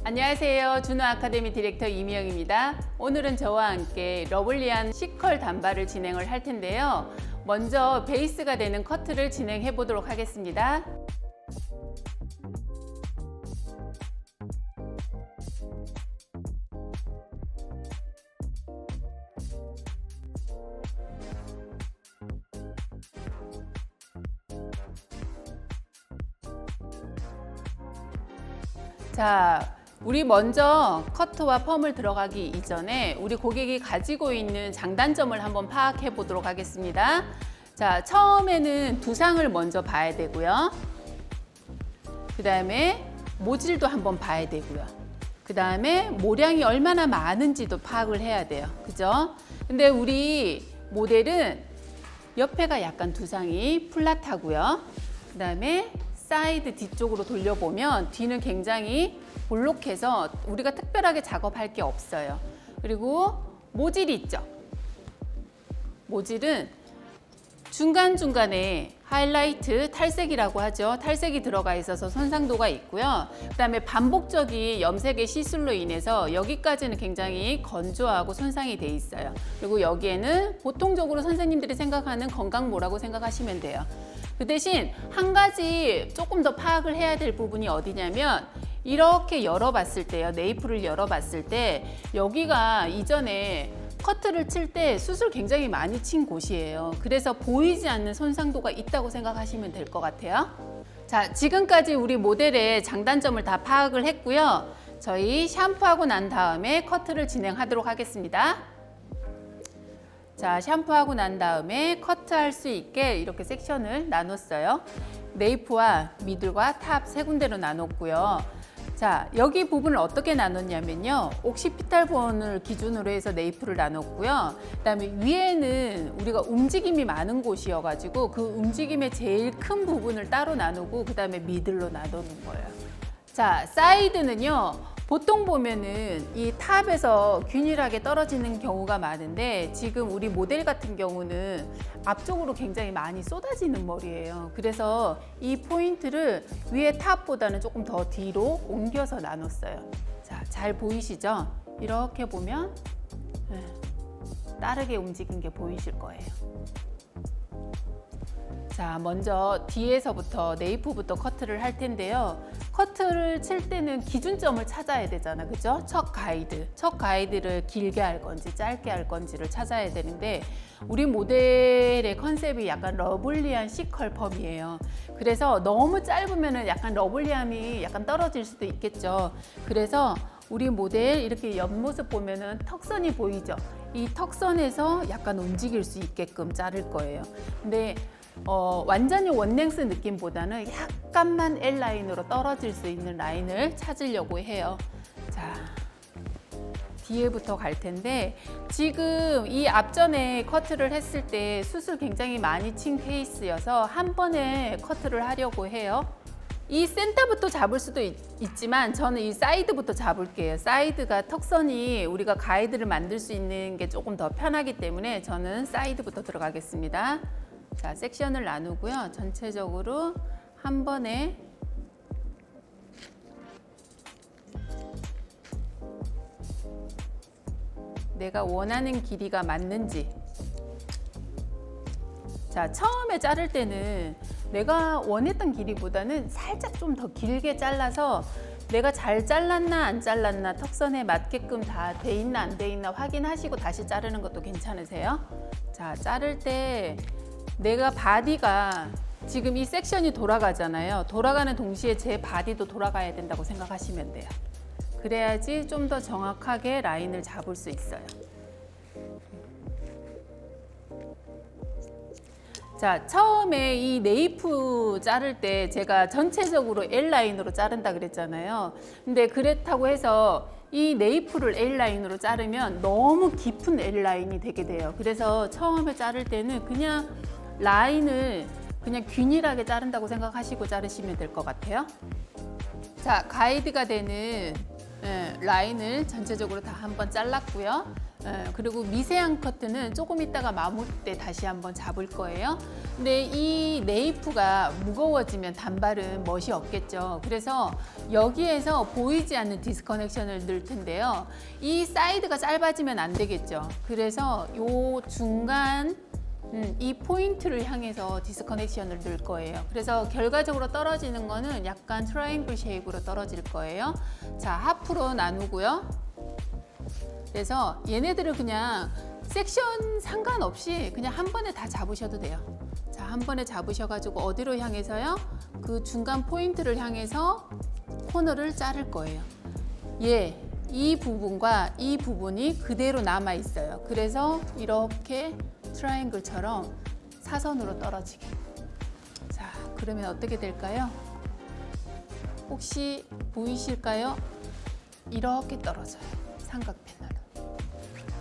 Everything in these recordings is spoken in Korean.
안녕하세요. 준호 아카데미 디렉터 이미영입니다. 오늘은 저와 함께 러블리한 C컬 단발을 진행을 할 텐데요. 먼저 베이스가 되는 커트를 진행해 보도록 하겠습니다. 자, 우리 먼저 커트와 펌을 들어가기 이전에 우리 고객이 가지고 있는 장단점을 한번 파악해 보도록 하겠습니다. 자, 처음에는 두상을 먼저 봐야 되고요. 그 다음에 모질도 한번 봐야 되고요. 그 다음에 모량이 얼마나 많은지도 파악을 해야 돼요. 그죠? 근데 우리 모델은 옆에가 약간 두상이 플랫하고요. 그 다음에 사이드 뒤쪽으로 돌려보면 뒤는 굉장히 볼록해서 우리가 특별하게 작업할 게 없어요. 그리고 모질이 있죠. 모질은 중간중간에 하이라이트, 탈색이라고 하죠. 탈색이 들어가 있어서 손상도가 있고요. 그 다음에 반복적인 염색의 시술로 인해서 여기까지는 굉장히 건조하고 손상이 돼 있어요. 그리고 여기에는 보통적으로 선생님들이 생각하는 건강모라고 생각하시면 돼요. 그 대신 한 가지 조금 더 파악을 해야 될 부분이 어디냐면 이렇게 열어봤을 때요. 네이프를 열어봤을 때 여기가 이전에 커트를 칠 때 수술 굉장히 많이 친 곳이에요. 그래서 보이지 않는 손상도가 있다고 생각하시면 될 것 같아요. 자, 지금까지 우리 모델의 장단점을 다 파악을 했고요. 저희 샴푸하고 난 다음에 커트를 진행하도록 하겠습니다. 자, 샴푸하고 난 다음에 커트할 수 있게 이렇게 섹션을 나눴어요. 네이프와 미들과 탑 세 군데로 나눴고요. 자, 여기 부분을 어떻게 나눴냐면요. 옥시피탈 본을 기준으로 해서 네이프를 나눴고요. 그다음에 위에는 우리가 움직임이 많은 곳이어가지고 그 움직임의 제일 큰 부분을 따로 나누고 그 다음에 미들로 나누는 거예요. 자, 사이드는요. 보통 보면은 이 탑에서 균일하게 떨어지는 경우가 많은데 지금 우리 모델 같은 경우는 앞쪽으로 굉장히 많이 쏟아지는 머리예요. 그래서 이 포인트를 위에 탑보다는 조금 더 뒤로 옮겨서 나눴어요. 자, 잘 보이시죠? 이렇게 보면 빠르게 움직인 게 보이실 거예요. 자, 먼저 뒤에서부터 네이프부터 커트를 할 텐데요. 커트를 칠 때는 기준점을 찾아야 되잖아, 그죠? 첫 가이드를 길게 할 건지 짧게 할 건지를 찾아야 되는데 우리 모델의 컨셉이 약간 러블리한 C컬 펌이에요. 그래서 너무 짧으면 약간 러블리함이 약간 떨어질 수도 있겠죠. 그래서 우리 모델 이렇게 옆모습 보면은 턱선이 보이죠? 이 턱선에서 약간 움직일 수 있게끔 자를 거예요. 근데 완전히 원랭스 느낌보다는 약간만 L라인으로 떨어질 수 있는 라인을 찾으려고 해요. 자, 뒤에부터 갈 텐데 지금 이 앞전에 커트를 했을 때 수술 굉장히 많이 친 케이스여서 한 번에 커트를 하려고 해요. 이 센터부터 잡을 수도 있지만 저는 이 사이드부터 잡을게요. 사이드가 턱선이 우리가 가이드를 만들 수 있는 게 조금 더 편하기 때문에 저는 사이드부터 들어가겠습니다. 자, 섹션을 나누고요. 전체적으로 한 번에 내가 원하는 길이가 맞는지. 자, 처음에 자를 때는 내가 원했던 길이보다는 살짝 좀 더 길게 잘라서 내가 잘 잘랐나 안 잘랐나 턱선에 맞게끔 다 돼 있나 안 돼 있나 확인하시고 다시 자르는 것도 괜찮으세요? 자, 자를 때 내가 바디가 지금 이 섹션이 돌아가잖아요. 돌아가는 동시에 제 바디도 돌아가야 된다고 생각하시면 돼요. 그래야지 좀 더 정확하게 라인을 잡을 수 있어요. 자, 처음에 이 네이프 자를 때 제가 전체적으로 L라인으로 자른다 그랬잖아요. 근데 그렇다고 해서 이 네이프를 L라인으로 자르면 너무 깊은 L라인이 되게 돼요. 그래서 처음에 자를 때는 그냥 라인을 그냥 균일하게 자른다고 생각하시고 자르시면 될 것 같아요. 자, 가이드가 되는 라인을 전체적으로 다 한번 잘랐고요. 그리고 미세한 커트는 조금 있다가 마무리 때 다시 한번 잡을 거예요. 근데 이 네이프가 무거워지면 단발은 멋이 없겠죠. 그래서 여기에서 보이지 않는 디스커넥션을 넣을 텐데요. 이 사이드가 짧아지면 안 되겠죠. 그래서 요 중간 이 포인트를 향해서 디스커넥션을 넣을 거예요. 그래서 결과적으로 떨어지는 거는 약간 트라이앵글 쉐입으로 떨어질 거예요. 자, 하프로 나누고요. 그래서 얘네들을 그냥 섹션 상관없이 그냥 한 번에 다 잡으셔도 돼요. 자, 한 번에 잡으셔가지고 어디로 향해서요? 그 중간 포인트를 향해서 코너를 자를 거예요. 이 부분과 이 부분이 그대로 남아 있어요. 그래서 이렇게 트라이앵글처럼 사선으로 떨어지게. 자, 그러면 어떻게 될까요? 혹시 보이실까요? 이렇게 떨어져요. 삼각 패널로.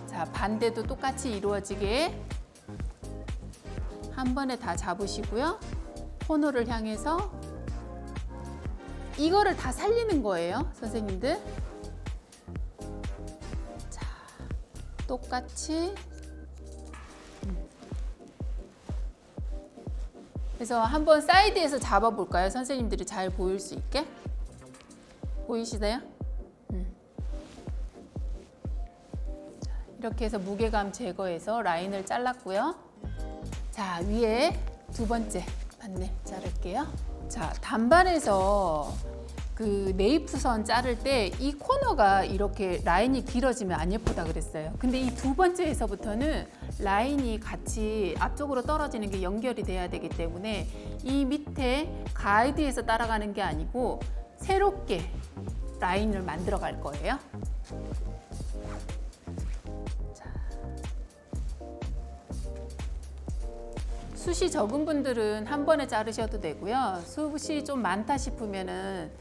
자, 반대도 똑같이 이루어지게 한 번에 다 잡으시고요. 코너를 향해서 이거를 다 살리는 거예요, 선생님들. 자, 똑같이. 그래서 한번 사이드에서 잡아볼까요? 선생님들이 잘 보일 수 있게. 보이시나요? 이렇게 해서 무게감 제거해서 라인을 잘랐고요. 자, 위에 두 번째 바늘 자를게요. 자, 단발에서 그 네이프선 자를 때 이 코너가 이렇게 라인이 길어지면 안 예쁘다 그랬어요. 근데 이 두 번째에서부터는 라인이 같이 앞쪽으로 떨어지는 게 연결이 돼야 되기 때문에 이 밑에 가이드에서 따라가는 게 아니고 새롭게 라인을 만들어 갈 거예요. 숱이 적은 분들은 한 번에 자르셔도 되고요. 숱이 좀 많다 싶으면은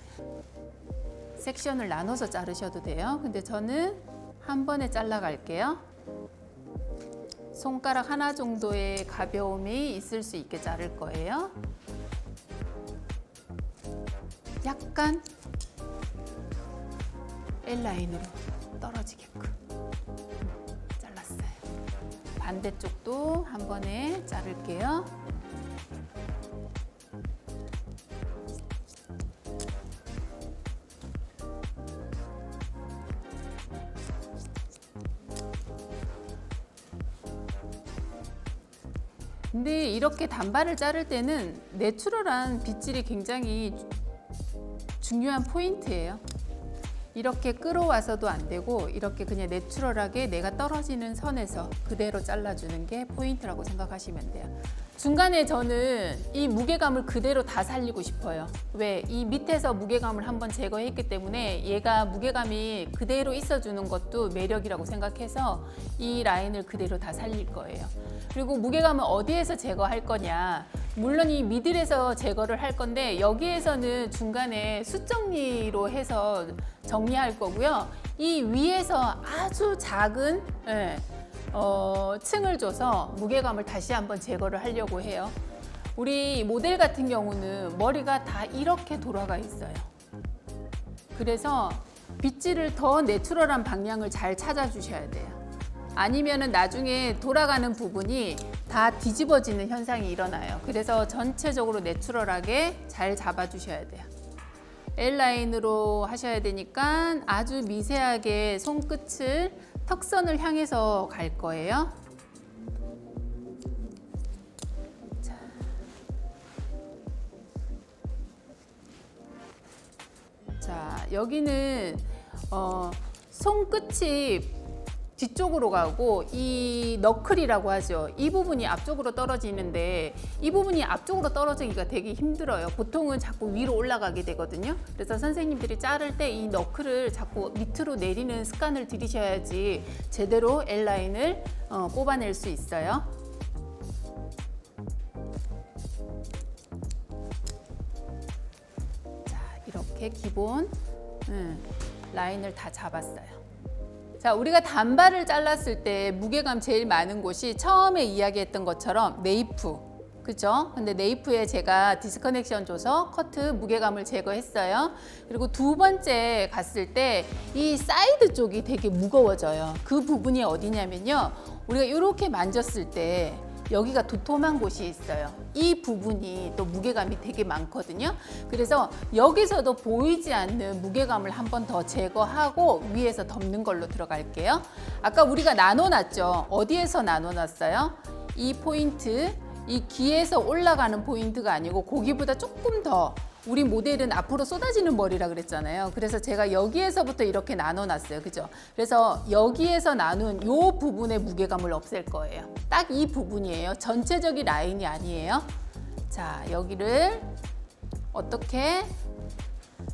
섹션을 나눠서 자르셔도 돼요. 근데 저는 한 번에 잘라 갈게요. 손가락 하나 정도의 가벼움이 있을 수 있게 자를 거예요. 약간 L라인으로 떨어지게끔 잘랐어요. 반대쪽도 한 번에 자를게요. 근데 이렇게 단발을 자를 때는 내추럴한 빗질이 굉장히 중요한 포인트예요. 이렇게 끌어와서도 안 되고 이렇게 그냥 내추럴하게 내가 떨어지는 선에서 그대로 잘라주는 게 포인트라고 생각하시면 돼요. 중간에 저는 이 무게감을 그대로 다 살리고 싶어요. 왜? 이 밑에서 무게감을 한번 제거했기 때문에 얘가 무게감이 그대로 있어주는 것도 매력이라고 생각해서 이 라인을 그대로 다 살릴 거예요. 그리고 무게감은 어디에서 제거할 거냐? 물론 이 미들에서 제거를 할 건데 여기에서는 중간에 숱 정리로 해서 정리할 거고요. 이 위에서 아주 작은 층을 줘서 무게감을 다시 한번 제거를 하려고 해요. 우리 모델 같은 경우는 머리가 다 이렇게 돌아가 있어요. 그래서 빗질을 더 내추럴한 방향을 잘 찾아주셔야 돼요. 아니면은 나중에 돌아가는 부분이 다 뒤집어지는 현상이 일어나요. 그래서 전체적으로 내추럴하게 잘 잡아주셔야 돼요. L라인으로 하셔야 되니까 아주 미세하게 손끝을 턱선을 향해서 갈 거예요. 자, 여기는 손끝이 뒤쪽으로 가고 이 너클이라고 하죠. 이 부분이 앞쪽으로 떨어지는데 이 부분이 앞쪽으로 떨어지기가 되게 힘들어요. 보통은 자꾸 위로 올라가게 되거든요. 그래서 선생님들이 자를 때 이 너클을 자꾸 밑으로 내리는 습관을 들이셔야지 제대로 L라인을 뽑아낼 수 있어요. 자, 이렇게 기본 라인을 다 잡았어요. 자, 우리가 단발을 잘랐을 때 무게감 제일 많은 곳이 처음에 이야기했던 것처럼 네이프, 그죠? 근데 네이프에 제가 디스커넥션 줘서 커트 무게감을 제거했어요. 그리고 두 번째 갔을 때 이 사이드 쪽이 되게 무거워져요. 그 부분이 어디냐면요. 우리가 이렇게 만졌을 때 여기가 도톰한 곳이 있어요. 이 부분이 또 무게감이 되게 많거든요. 그래서 여기서도 보이지 않는 무게감을 한 번 더 제거하고 위에서 덮는 걸로 들어갈게요. 아까 우리가 나눠놨죠. 어디에서 나눠놨어요? 이 포인트, 이 귀에서 올라가는 포인트가 아니고 거기보다 조금 더, 우리 모델은 앞으로 쏟아지는 머리라 그랬잖아요. 그래서 제가 여기에서부터 이렇게 나눠놨어요. 그죠? 그래서 여기에서 나눈 이 부분의 무게감을 없앨 거예요. 딱 이 부분이에요. 전체적인 라인이 아니에요. 자, 여기를 어떻게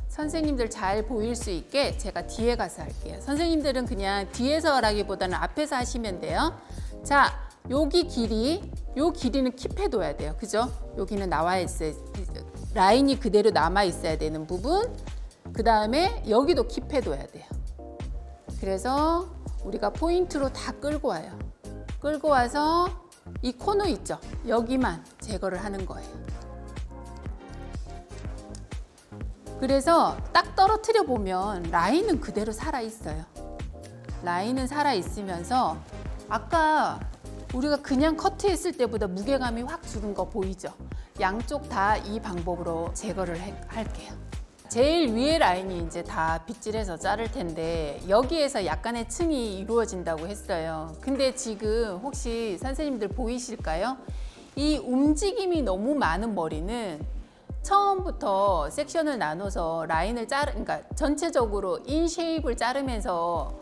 선생님들 잘 보일 수 있게 제가 뒤에 가서 할게요. 선생님들은 그냥 뒤에서 하기보다는 앞에서 하시면 돼요. 자, 여기 길이, 요 길이는 킵해둬야 돼요. 그죠? 여기는 나와 있어요. 라인이 그대로 남아 있어야 되는 부분. 그 다음에 여기도 킵해둬야 돼요. 그래서 우리가 포인트로 다 끌고 와요. 끌고 와서 이 코너 있죠? 여기만 제거를 하는 거예요. 그래서 딱 떨어뜨려 보면 라인은 그대로 살아 있어요. 라인은 살아 있으면서 아까 우리가 그냥 커트했을 때보다 무게감이 확 줄은 거 보이죠? 양쪽 다 이 방법으로 제거를 할게요. 제일 위에 라인이 이제 다 빗질해서 자를 텐데 여기에서 약간의 층이 이루어진다고 했어요. 근데 지금 혹시 선생님들 보이실까요? 이 움직임이 너무 많은 머리는 처음부터 섹션을 나눠서 라인을 그러니까 전체적으로 인 쉐입을 자르면서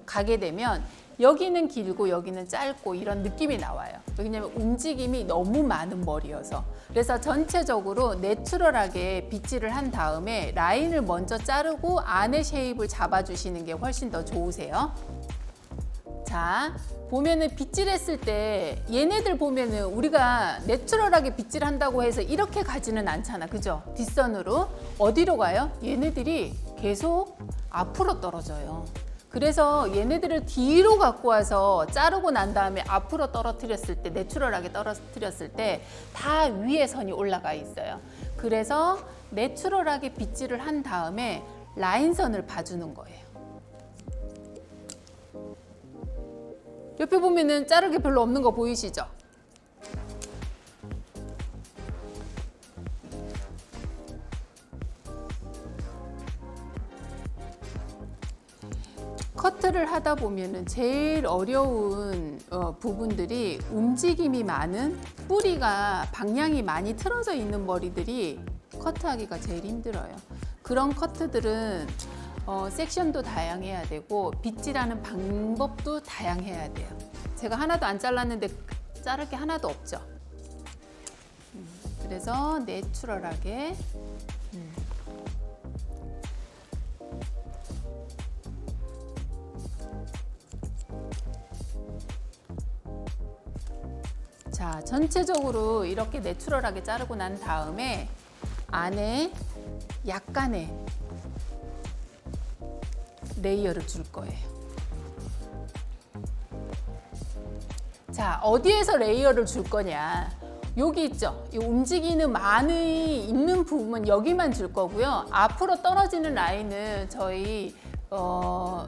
가게 되면 여기는 길고 여기는 짧고 이런 느낌이 나와요. 왜냐면 움직임이 너무 많은 머리여서. 그래서 전체적으로 내추럴하게 빗질을 한 다음에 라인을 먼저 자르고 안에 쉐입을 잡아주시는 게 훨씬 더 좋으세요. 자, 보면은 빗질했을 때 얘네들 보면은 우리가 내추럴하게 빗질한다고 해서 이렇게 가지는 않잖아. 그죠? 뒷선으로. 어디로 가요? 얘네들이 계속 앞으로 떨어져요. 그래서 얘네들을 뒤로 갖고 와서 자르고 난 다음에 앞으로 떨어뜨렸을 때, 내추럴하게 떨어뜨렸을 때 다 위에 선이 올라가 있어요. 그래서 내추럴하게 빗질을 한 다음에 라인선을 봐주는 거예요. 옆에 보면은 자를 게 별로 없는 거 보이시죠? 커트를 하다 보면은 제일 어려운 부분들이 움직임이 많은, 뿌리가 방향이 많이 틀어져 있는 머리들이 커트하기가 제일 힘들어요. 그런 커트들은 섹션도 다양해야 되고 빗질하는 방법도 다양해야 돼요. 제가 하나도 안 잘랐는데 자를 게 하나도 없죠. 그래서 내추럴하게 자, 전체적으로 이렇게 내추럴하게 자르고 난 다음에 안에 약간의 레이어를 줄 거예요. 자, 어디에서 레이어를 줄 거냐? 여기 있죠? 이 움직이는 많이 있는 부분 여기만 줄 거고요. 앞으로 떨어지는 라인은 저희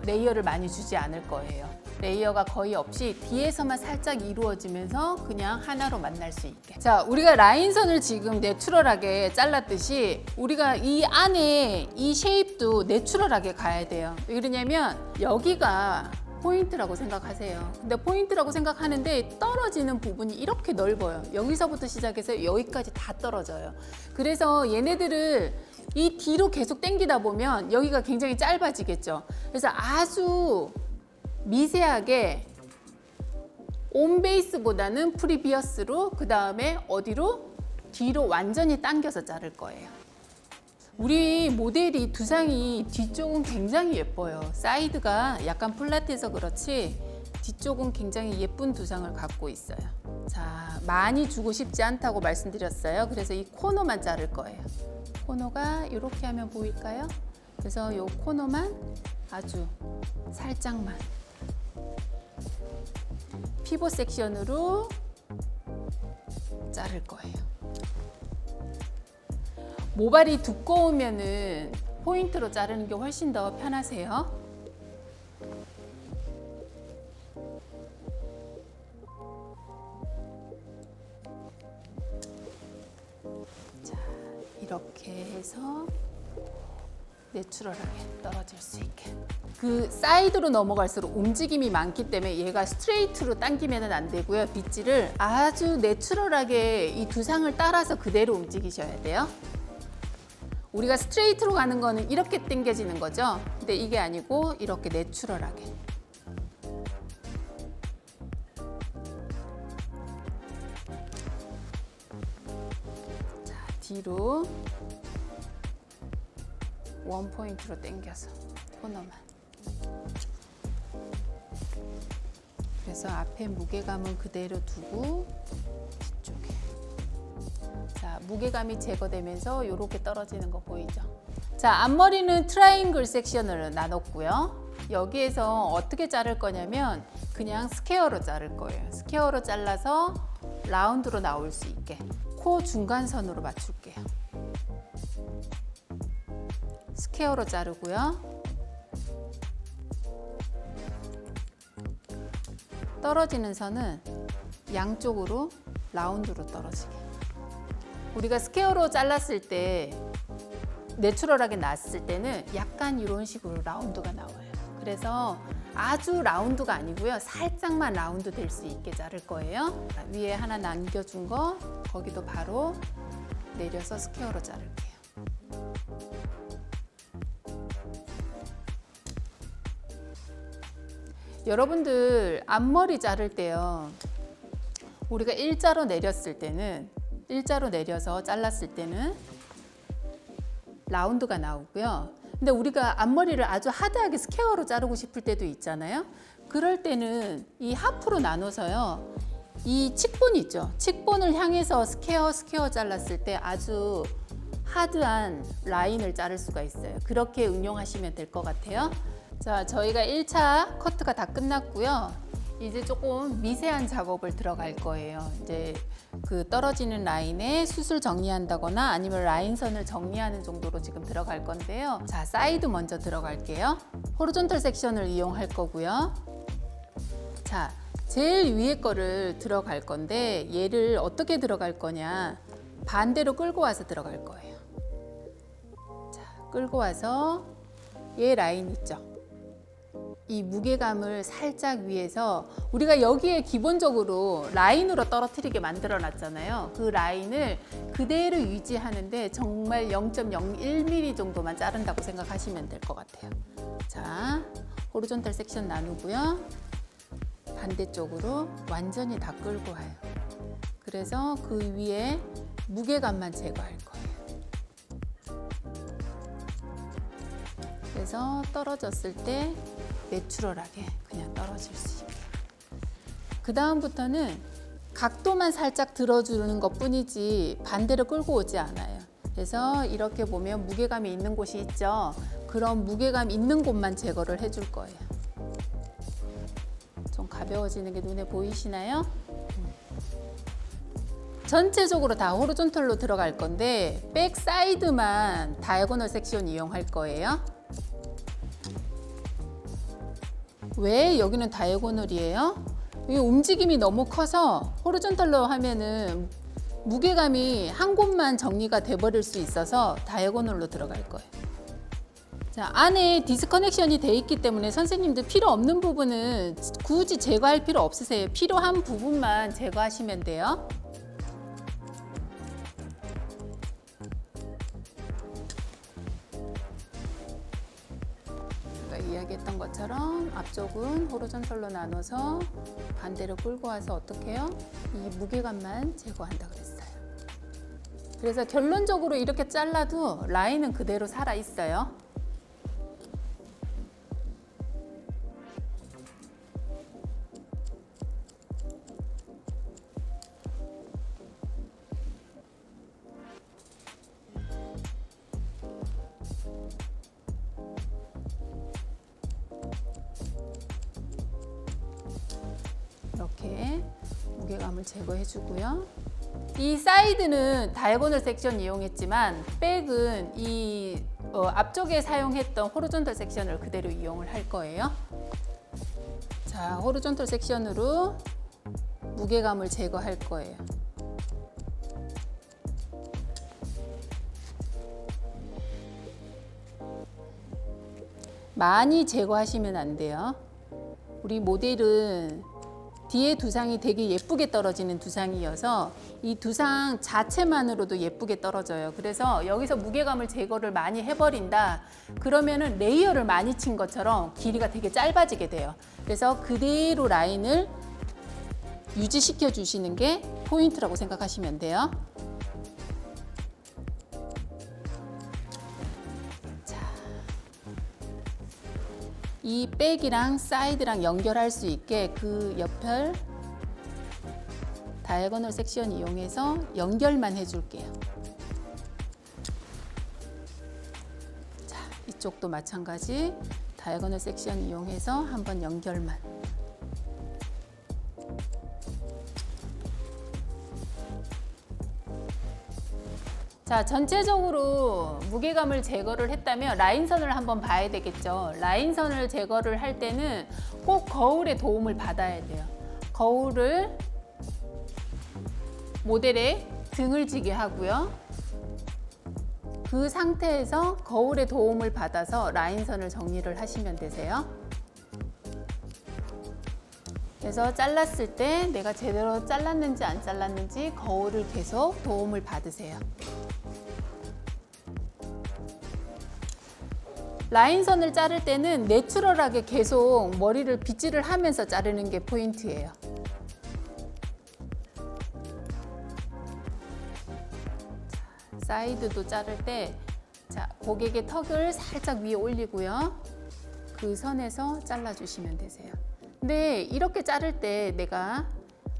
레이어를 많이 주지 않을 거예요. 레이어가 거의 없이 뒤에서만 살짝 이루어지면서 그냥 하나로 만날 수 있게. 자, 우리가 라인선을 지금 내추럴하게 잘랐듯이 우리가 이 안에 이 쉐입도 내추럴하게 가야 돼요. 왜 그러냐면 여기가 포인트라고 생각하세요. 근데 포인트라고 생각하는데 떨어지는 부분이 이렇게 넓어요. 여기서부터 시작해서 여기까지 다 떨어져요. 그래서 얘네들을 이 뒤로 계속 당기다 보면 여기가 굉장히 짧아지겠죠. 그래서 아주 미세하게 온 베이스보다는 프리비어스로, 그 다음에 어디로? 뒤로 완전히 당겨서 자를 거예요. 우리 모델이 두상이 뒤쪽은 굉장히 예뻐요. 사이드가 약간 플랫해서 그렇지 뒤쪽은 굉장히 예쁜 두상을 갖고 있어요. 자, 많이 주고 싶지 않다고 말씀드렸어요. 그래서 이 코너만 자를 거예요. 코너가 이렇게 하면 보일까요? 그래서 이 코너만 아주 살짝만 피봇 섹션으로 자를 거예요. 모발이 두꺼우면은 포인트로 자르는 게 훨씬 더 편하세요. 자, 이렇게 해서 내추럴하게 떨어질 수 있게. 그 사이드로 넘어갈수록 움직임이 많기 때문에 얘가 스트레이트로 당기면 안 되고요. 빗질을 아주 내추럴하게 이 두상을 따라서 그대로 움직이셔야 돼요. 우리가 스트레이트로 가는 거는 이렇게 당겨지는 거죠. 근데 이게 아니고 이렇게 내추럴하게. 자, 뒤로 원 포인트로 당겨서 코너만. 그래서 앞에 무게감은 그대로 두고 뒤쪽에. 자, 무게감이 제거되면서 이렇게 떨어지는 거 보이죠? 자, 앞머리는 트라이앵글 섹션으로 나눴고요. 여기에서 어떻게 자를 거냐면 그냥 스퀘어로 자를 거예요. 스퀘어로 잘라서 라운드로 나올 수 있게 코 중간선으로 맞출게요. 스퀘어로 자르고요. 떨어지는 선은 양쪽으로 라운드로 떨어지게. 우리가 스퀘어로 잘랐을 때 내추럴하게 났을 때는 약간 이런 식으로 라운드가 나와요. 그래서 아주 라운드가 아니고요. 살짝만 라운드 될 수 있게 자를 거예요. 위에 하나 남겨준 거 거기도 바로 내려서 스퀘어로 자를게요. 여러분들 앞머리 자를 때요. 우리가 일자로 내렸을 때는 일자로 내려서 잘랐을 때는 라운드가 나오고요. 근데 우리가 앞머리를 아주 하드하게 스퀘어로 자르고 싶을 때도 있잖아요. 그럴 때는 이 하프로 나눠서요. 이 칙본 있죠. 칙본을 향해서 스퀘어 잘랐을 때 아주 하드한 라인을 자를 수가 있어요. 그렇게 응용하시면 될 것 같아요. 자, 저희가 1차 커트가 다 끝났고요. 이제 조금 미세한 작업을 들어갈 거예요. 이제 그 떨어지는 라인에 숱을 정리한다거나 아니면 라인선을 정리하는 정도로 지금 들어갈 건데요. 자, 사이드 먼저 들어갈게요. 호리존털 섹션을 이용할 거고요. 자, 제일 위에 거를 들어갈 건데 얘를 어떻게 들어갈 거냐. 반대로 끌고 와서 들어갈 거예요. 자, 끌고 와서 얘 라인 있죠. 이 무게감을 살짝 위에서 우리가 여기에 기본적으로 라인으로 떨어뜨리게 만들어 놨잖아요. 그 라인을 그대로 유지하는데 정말 0.01mm 정도만 자른다고 생각하시면 될 것 같아요. 자, 호리존털 섹션 나누고요. 반대쪽으로 완전히 다 끌고 와요. 그래서 그 위에 무게감만 제거할 거예요. 그래서 떨어졌을 때 내추럴하게 그냥 떨어질 수 있게. 그 다음부터는 각도만 살짝 들어주는 것 뿐이지 반대로 끌고 오지 않아요. 그래서 이렇게 보면 무게감이 있는 곳이 있죠. 그런 무게감 있는 곳만 제거를 해줄 거예요. 좀 가벼워지는 게 눈에 보이시나요? 전체적으로 다 호리존털로 들어갈 건데 백 사이드만 다이아고널 섹션 이용할 거예요. 왜 여기는 다이아고널이에요? 이 움직임이 너무 커서 호리존털로 하면은 무게감이 한 곳만 정리가 돼버릴 수 있어서 다이아고널로 들어갈 거예요. 자, 안에 디스커넥션이 돼 있기 때문에 선생님들 필요 없는 부분은 굳이 제거할 필요 없으세요. 필요한 부분만 제거하시면 돼요. 이야기했던 것처럼 앞쪽은 호리존털로 나눠서 반대로 끌고 와서 어떻게 해요? 이 무게감만 제거한다 그랬어요. 그래서 결론적으로 이렇게 잘라도 라인은 그대로 살아 있어요. 이렇게 무게감을 제거해 주고요. 이 사이드는 다이아고널 섹션 이용했지만 백은 이 앞쪽에 사용했던 호리존털 섹션을 그대로 이용을 할 거예요. 자, 호리존털 섹션으로 무게감을 제거할 거예요. 많이 제거하시면 안 돼요. 우리 모델은 뒤에 두상이 되게 예쁘게 떨어지는 두상이어서 이 두상 자체만으로도 예쁘게 떨어져요. 그래서 여기서 무게감을 제거를 많이 해버린다. 그러면은 레이어를 많이 친 것처럼 길이가 되게 짧아지게 돼요. 그래서 그대로 라인을 유지시켜 주시는 게 포인트라고 생각하시면 돼요. 이 백이랑 사이드랑 연결할 수 있게 그 옆을 다이아고널 섹션 이용해서 연결만 해줄게요. 자, 이쪽도 마찬가지 다이아고널 섹션 이용해서 한번 연결만. 자, 전체적으로 무게감을 제거를 했다면 라인선을 한번 봐야 되겠죠. 라인선을 제거를 할 때는 꼭 거울의 도움을 받아야 돼요. 거울을 모델의 등을 지게 하고요. 그 상태에서 거울의 도움을 받아서 라인선을 정리를 하시면 되세요. 그래서 잘랐을 때 내가 제대로 잘랐는지 안 잘랐는지 거울을 계속 도움을 받으세요. 라인선을 자를 때는 내추럴하게 계속 머리를 빗질을 하면서 자르는 게 포인트예요. 사이드도 자를 때 자, 고객의 턱을 살짝 위에 올리고요. 그 선에서 잘라주시면 되세요. 근데 이렇게 자를 때 내가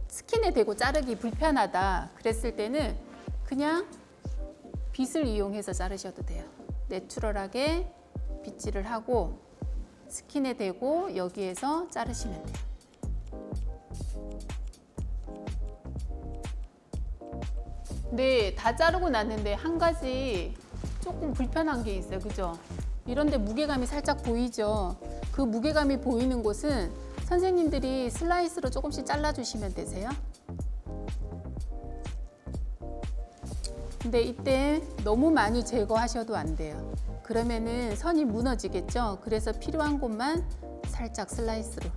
스킨에 대고 자르기 불편하다 그랬을 때는 그냥 빗을 이용해서 자르셔도 돼요. 내추럴하게 빗질을 하고 스킨에 대고 여기에서 자르시면 돼요. 네, 다 자르고 났는데 한 가지 조금 불편한 게 있어요. 그죠? 이런데 무게감이 살짝 보이죠? 그 무게감이 보이는 곳은 선생님들이 슬라이스로 조금씩 잘라주시면 되세요. 근데 이때 너무 많이 제거하셔도 안 돼요. 그러면은 선이 무너지겠죠? 그래서 필요한 곳만 살짝 슬라이스로.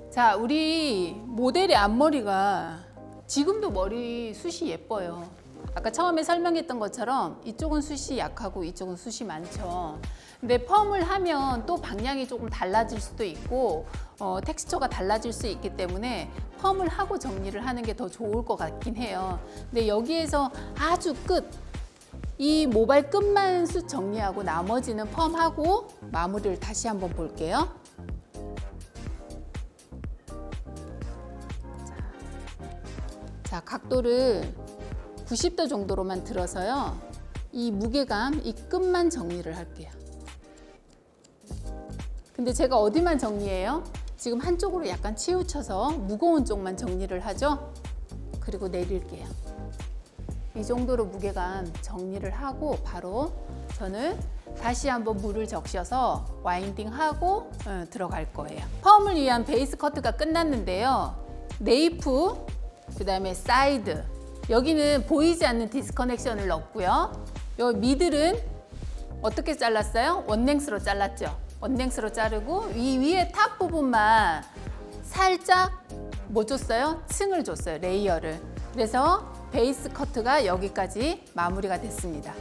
자, 우리 모델의 앞머리가 지금도 머리 숱이 예뻐요. 아까 처음에 설명했던 것처럼 이쪽은 숱이 약하고 이쪽은 숱이 많죠. 근데 펌을 하면 또 방향이 조금 달라질 수도 있고 텍스처가 달라질 수 있기 때문에 펌을 하고 정리를 하는 게 더 좋을 것 같긴 해요. 근데 여기에서 아주 끝, 이 모발 끝만 숱 정리하고 나머지는 펌하고 마무리를 다시 한번 볼게요. 자, 각도를 90도 정도로만 들어서요. 이 무게감, 이 끝만 정리를 할게요. 근데 제가 어디만 정리해요? 지금 한쪽으로 약간 치우쳐서 무거운 쪽만 정리를 하죠. 그리고 내릴게요. 이 정도로 무게감 정리를 하고 바로 저는 다시 한번 물을 적셔서 와인딩하고 들어갈 거예요. 펌을 위한 베이스 커트가 끝났는데요. 네이프, 그 다음에 사이드, 여기는 보이지 않는 디스커넥션을 넣었고요. 요 미들은 어떻게 잘랐어요? 원랭스로 잘랐죠. 원랭스로 자르고 위에 탑 부분만 살짝 뭐 줬어요? 층을 줬어요. 레이어를. 그래서 베이스 커트가 여기까지 마무리가 됐습니다.